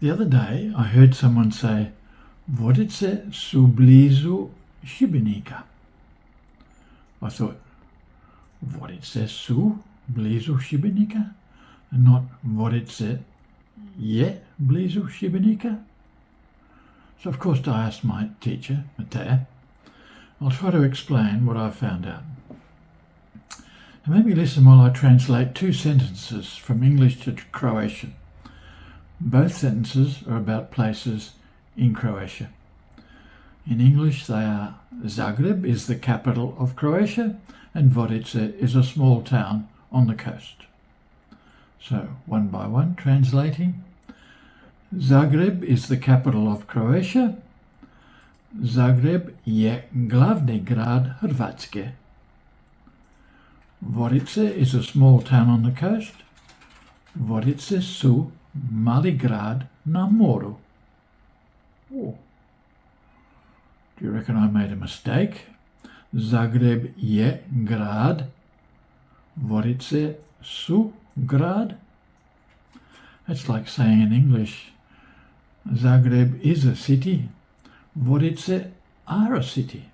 The other day I heard someone say, Vodice su blizu Šibenika. I thought, Vodice su blizu Šibenika? And not Vodice je blizu Šibenika? So of course I asked my teacher, Matea. I'll try to explain what I've found out. Now maybe listen while I translate two sentences from English to Croatian. Both sentences are about places in Croatia. In English they are Zagreb is the capital of Croatia and Vodice is a small town on the coast. So one by one, translating. Zagreb is the capital of Croatia. Zagreb je glavni grad Hrvatske. Vodice is a small town on the coast. Vodice su mali grad na moru. Oh. Do you reckon I made a mistake? Zagreb je grad. Vodice su grad. That's like saying in English, Zagreb is a city. Vodice are a city.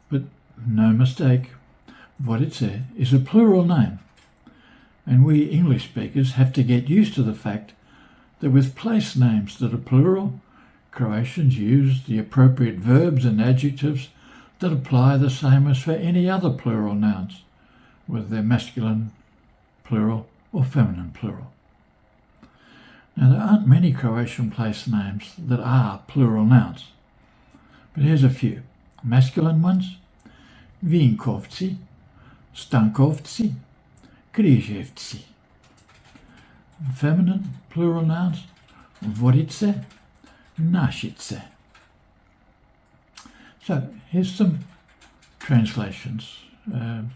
But no mistake, Vodice is a plural name. And we English speakers have to get used to the fact that with place names that are plural, Croatians use the appropriate verbs and adjectives that apply the same as for any other plural nouns, whether they're masculine plural or feminine plural. Now there aren't many Croatian place names that are plural nouns, but here's a few. Masculine ones: Vinkovci, Stankovci, Križevci. Feminine plural nouns: Vodice, Našice. So here's some translations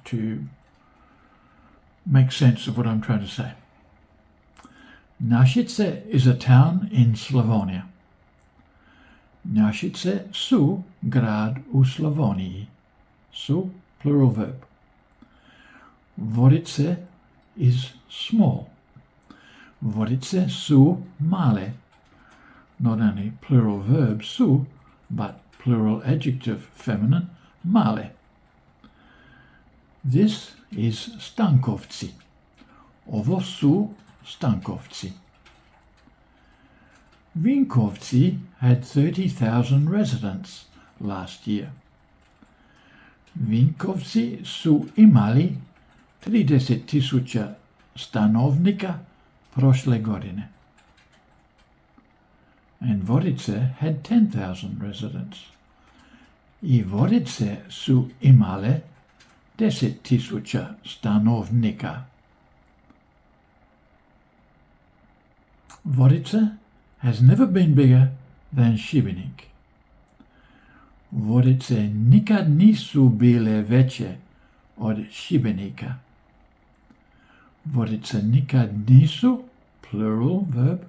to make sense of what I'm trying to say. Našice is a town in Slavonia. Našice su grad u Slavoniji. Su, plural verb. Vodice is small. Vodice su male. Not only plural verb su, but plural adjective feminine male. This is Stankovci. Ovo su Stankovci. Vinkovci had 30,000 residents last year. Vinkovci su imali 30,000 stanovnika prošle godine. And Vodice had 10,000 residents. I Vodice su imale 10,000 stanovnika. Vodice has never been bigger than Šibenik. Vodice nikad nisu bile veće od Šibenika. Vodice nikad nisu, plural verb,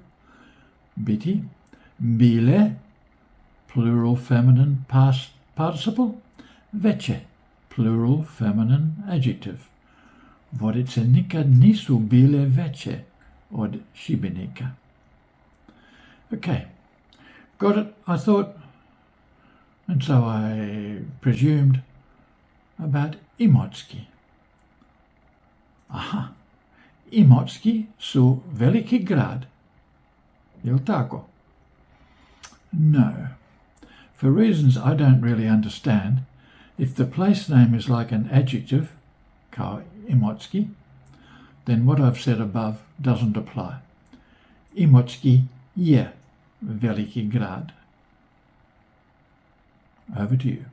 biti, bile, plural feminine past participle, veće, plural feminine adjective. Vodice nikad nisu bile veće od Šibenika. Okay, got it, I thought, and so I presumed about Imotski. Aha, Imotski su veliki grad. Jel tako? No. For reasons I don't really understand, if the place name is like an adjective, kao Imotski, then what I've said above doesn't apply. Imotski je veliki grad. Over to you.